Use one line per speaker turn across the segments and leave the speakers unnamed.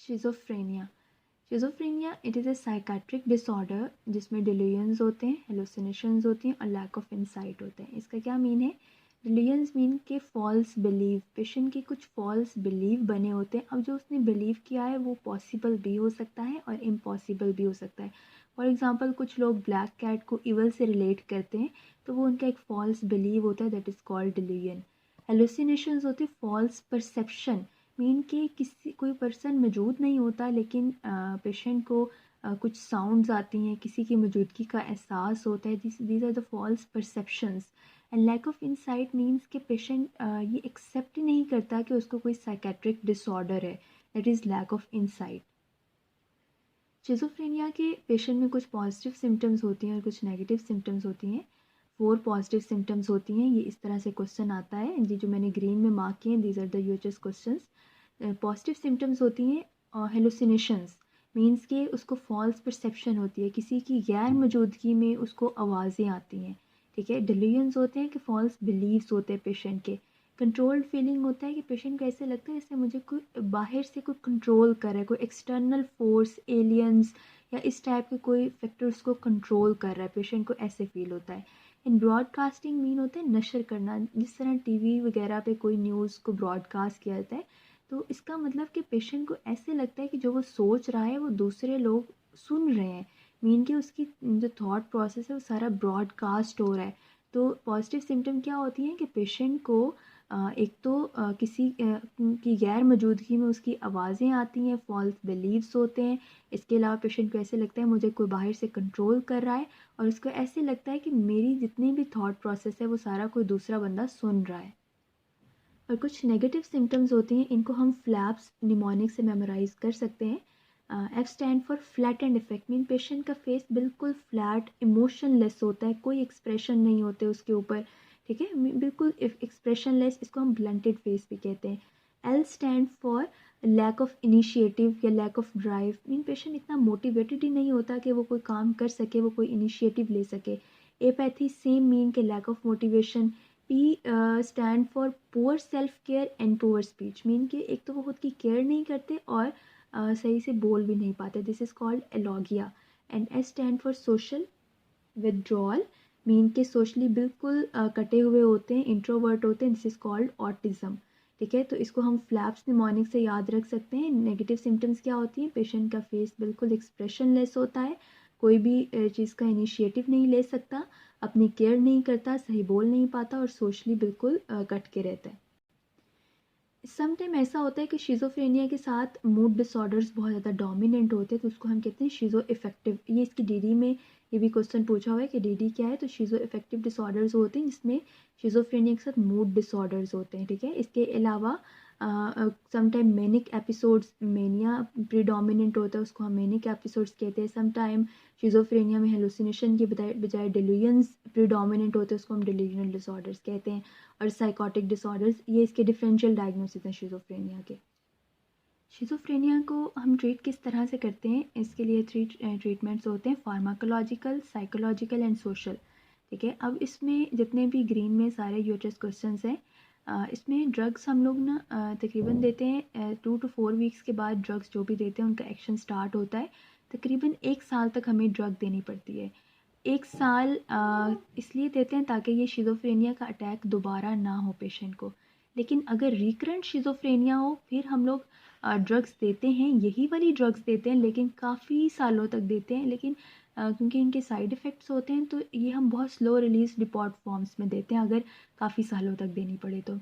Schizophrenia. Schizophrenia it is a psychiatric disorder जिसमें delusions होते हैं, हेलुसिनेशंस होती हैं और लैक ऑफ इंसाइट होते हैं। इसका क्या मीन है? डिल्यूजन्स मीन के फॉल्स बिलीव, पेशेंट के कुछ फॉल्स बिलीव बने होते हैं। अब जो उसने बिलीव किया है वो पॉसिबल भी हो सकता है और इम्पॉसिबल भी हो सकता है। फॉर एग्जांपल कुछ लोग ब्लैक कैट को इवल से रिलेट करते हैं, तो वो उनका एक फॉल्स बिलीव होता है, that is called delusion. Hallucinations होती है फॉल्स परसेप्शन, मीन कि किसी कोई पर्सन मौजूद नहीं होता लेकिन पेशेंट को कुछ साउंड्स आती हैं, किसी की मौजूदगी का एहसास होता है। These are the false perceptions. And lack of insight means कि पेशेंट ये एक्सेप्ट ही नहीं करता कि उसको कोई साइकेट्रिक डिसऑर्डर है, that is lack of insight. Schizophrenia के पेशेंट में कुछ पॉजिटिव सिम्टम्स होती हैं और कुछ नेगेटिव सिम्टम्स होती हैं। 4 पॉजिटिव सिम्टम्स होती हैं। ये इस तरह से क्वेश्चन आता है, ये जो मैंने ग्रीन में मार्क किए हैं, these are the UHS questions. Positive symptoms होती हैं हेलुसिनेशंस, मीन्स कि उसको फॉल्स परसेप्शन होती है, किसी की गैर मौजूदगी में उसको आवाज़ें आती हैं। ठीक है। डिल्यूजन्स होते हैं कि फॉल्स बिलीव्स होते हैं पेशेंट के। कंट्रोल्ड फीलिंग होता है कि पेशेंट को ऐसे लगता है जैसे मुझे कोई बाहर से कोई कंट्रोल कर रहा है, कोई एक्सटर्नल फोर्स, एलियंस या इस टाइप के कोई फैक्टर्स को कंट्रोल कर रहा है, पेशेंट को ऐसे फील होता है। इन ब्रॉडकास्टिंग मीन होता है नशर करना, जिस तरह टीवी वगैरह पे कोई न्यूज़ को ब्रॉडकास्ट किया जाता है, तो इसका मतलब कि पेशेंट को ऐसे लगता है कि जो वो सोच रहा है वो दूसरे लोग सुन रहे हैं, मीन कि उसकी जो थॉट प्रोसेस है वो सारा ब्रॉडकास्ट हो रहा है। तो पॉजिटिव सिम्टम क्या होती हैं कि पेशेंट को एक तो किसी की गैर मौजूदगी में उसकी आवाज़ें आती हैं, फॉल्स बिलीव्स होते हैं। इसके अलावा पेशेंट को ऐसे लगता है मुझे कोई बाहर से कंट्रोल कर रहा है, और उसको ऐसे लगता है कि मेरी जितनी भी थॉट प्रोसेस है वो सारा कोई दूसरा बंदा सुन रहा है। और कुछ नेगेटिव सिम्टम्स होती हैं, इनको हम फ्लैप्स निमोनिक से मेमोराइज कर सकते हैं। F stand for flat and effect, mean patient का फेस बिल्कुल फ्लैट इमोशनलेस होता है, कोई एक्सप्रेशन नहीं होते उसके ऊपर। ठीक है, बिल्कुल एक्सप्रेशनलेस, इसको हम ब्लंटेड फेस भी कहते हैं। L stand for lack of initiative या lack of drive, mean patient इतना मोटिवेटेड ही नहीं होता कि वो कोई काम कर सके, वो कोई इनिशिएटिव ले सके। एपैथी सेम मीन के lack of motivation. P stand for poor self care and poor speech, mean कि एक तो वो खुद की केयर नहीं करते और सही से बोल भी नहीं पाते, this is called alogia. And S stand for social withdrawal, mean के सोशली बिल्कुल कटे हुए होते हैं, इंट्रोवर्ट होते हैं, दिस इज़ कॉल्ड ऑटिज़म। ठीक है, तो इसको हम फ्लैप्स निमोनिक से याद रख सकते हैं। नेगेटिव सिम्टम्स क्या होती हैं? पेशेंट का फेस बिल्कुल एक्सप्रेशनलेस होता है, कोई भी चीज़ का इनिशिएटिव नहीं ले सकता, अपनी केयर नहीं करता, सही बोल नहीं पाता और सोशली बिल्कुल कट के रहता है। सम टाइम ऐसा होता है कि शिज़ोफ्रेनिया के साथ मूड डिसऑर्डर्स बहुत ज़्यादा डोमिनेंट होते हैं, तो उसको हम कहते हैं शिज़ो इफेक्टिव। ये इसकी डीडी में ये भी क्वेश्चन पूछा हुआ है कि डीडी क्या है, तो शिज़ो इफेक्टिव डिसऑर्डर्स होते हैं जिसमें शिज़ोफ्रेनिया के साथ मूड डिसऑर्डर्स होते हैं। ठीक है, इसके अलावा some time manic episodes, mania predominant होता है, उसको हम मैनिक एपिसोड्स कहते हैं। सम टाइम शिज़ोफ्रेनिया में हेलुसिनेशन के बजाय डिल्यूजन्स प्रीडोमिनेंट होते हैं, उसको हम डिल्यूजनल डिसऑर्डर्स कहते हैं। और साइकोटिक डिसऑर्डर्स, ये इसके डिफरेंशियल डायग्नोसिस हैं शिज़ोफ्रेनिया के। शिज़ोफ्रेनिया को हम ट्रीट किस तरह से करते हैं? इसके लिए 3 ट्रीटमेंट्स होते हैं, फार्माकोलॉजिकल, साइकोलॉजिकल एंड सोशल। ठीक है, अब इसमें जितने भी ग्रीन में सारे यूएचएस क्वेश्चंस हैं, इसमें ड्रग्स हम लोग ना तकरीबन देते हैं 2 to 4 वीक्स के बाद ड्रग्स जो भी देते हैं उनका एक्शन स्टार्ट होता है। तकरीबन 1 साल तक हमें ड्रग देनी पड़ती है। 1 साल इसलिए देते हैं ताकि ये शिज़ोफ्रेनिया का अटैक दोबारा ना हो पेशेंट को। लेकिन अगर रिकरेंट शिज़ोफ्रेनिया हो फिर हम लोग ड्रग्स देते हैं, यही वाली ड्रग्स देते हैं लेकिन काफ़ी सालों तक देते हैं। लेकिन क्योंकि इनके साइड इफ़ेक्ट्स होते हैं तो ये हम बहुत स्लो रिलीज़ डिपॉट फॉर्म्स में देते हैं अगर काफ़ी सालों तक देनी पड़े तो।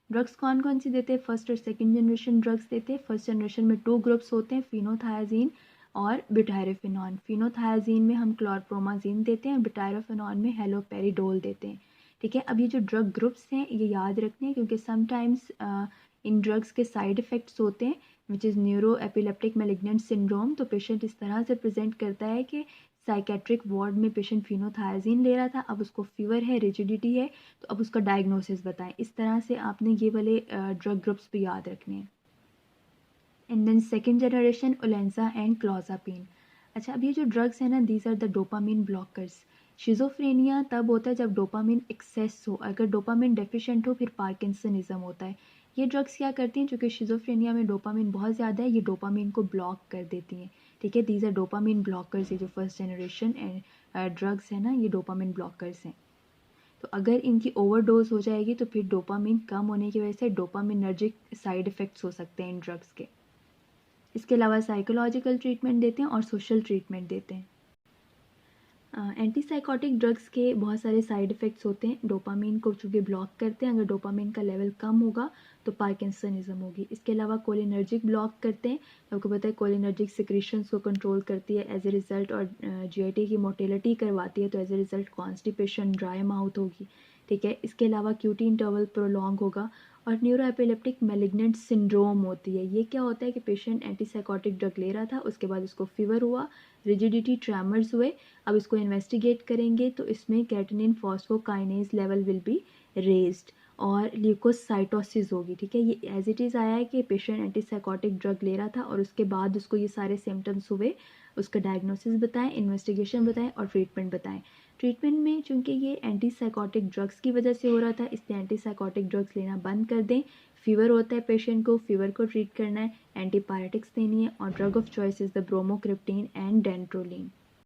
ड्रग्स कौन कौन सी देते हैं? फर्स्ट और सेकंड जनरेशन ड्रग्स देते हैं। फर्स्ट जनरेशन में 2 ग्रुप्स होते हैं, फिनोथायाजीन और ब्यूटायरोफिनॉन। फिनोथायाजीन में हम क्लोरप्रोमाजीन देते हैं, ब्यूटायरोफिनॉन में हेलोपेरिडोल देते हैं। ठीक है, अब ये जो ड्रग ग्रुप्स हैं ये याद रखने हैं क्योंकि समटाइम्स इन ड्रग्स के साइड इफ़ेक्ट्स होते हैं, which is neuro epileptic malignant syndrome. तो पेशेंट इस तरह से प्रेजेंट करता है कि साइकेट्रिक वार्ड में पेशेंट फिनोथायाजीन ले रहा था, अब उसको फीवर है, रिजिडिटी है, तो अब उसका डायग्नोसिस बताएं। इस तरह से आपने ये वाले ड्रग ग्रुप्स भी याद रखने हैं। And then second generation olanza and clozapine. अच्छा, अब ये जो ड्रग्स हैं ना, these are the dopamine blockers. Schizophrenia तब होता है जब डोपामिन एक्सेस हो, अगर डोपामिन डेफिशिएंट हो फिर पार्किंसनिज्म होता है। ये ड्रग्स क्या करती हैं, चूँकि शिज़ोफ्रेनिया में डोपामिन बहुत ज़्यादा है, ये डोपामिन को ब्लॉक कर देती हैं, ठीक है। दीज आर डोपामिन ब्लॉकर्स, ये जो फर्स्ट जनरेशन ड्रग्स है ना, ये डोपामिन ब्लॉकर्स हैं। तो अगर इनकी ओवरडोज हो जाएगी तो फिर डोपामिन कम होने की वजह से डोपामिनर्जिक साइड इफ़ेक्ट्स हो सकते हैं इन ड्रग्स के। इसके अलावा साइकोलॉजिकल ट्रीटमेंट देते हैं और सोशल ट्रीटमेंट देते हैं। एंटीसाइकोटिक ड्रग्स के बहुत सारे साइड इफ़ेक्ट्स होते हैं। डोपामिन को चूँकि ब्लॉक करते हैं, अगर डोपामिन का लेवल कम होगा तो पार्किंसनिज्म होगी। इसके अलावा कोलिनर्जिक ब्लॉक करते हैं, आपको पता है कोलिनर्जिक सिक्रीशंस को कंट्रोल करती है एज ए रिज़ल्ट, और जीआईटी की मोटिलिटी करवाती है, तो as a result constipation, dry mouth होगी, ठीक है। इसके अलावा क्यूटी इंटरवल प्रोलॉन्ग होगा और न्यूरो एपिलेप्टिक मैलिग्नेंट सिंड्रोम होती है। ये क्या होता है कि पेशेंट एंटीसाइकोटिक ड्रग ले रहा था, उसके बाद उसको फीवर हुआ, रिजिडिटी, ट्रेमर्स हुए। अब इसको इन्वेस्टिगेट करेंगे तो इसमें catenin phosphokinase level will be raised और ल्यूकोसाइटोसिस होगी, ठीक है। ये एज इट इज़ आया है कि पेशेंट एंटीसाइकोटिक ड्रग ले रहा था और उसके बाद उसको ये सारे सिम्टम्स हुए, उसका डायग्नोसिस बताएं, इन्वेस्टिगेशन बताएं और ट्रीटमेंट बताएं। ट्रीटमेंट में चूँकि ये एंटीसाइकोटिक ड्रग्स की वजह से हो रहा था, इसलिए एंटीसाइकोटिक ड्रग्स लेना बंद कर दें। फीवर होता है पेशेंट को, फीवर को ट्रीट करना है, एंटीपायरेटिक्स देनी है और drug of choice is the bromocriptine and dantrolene.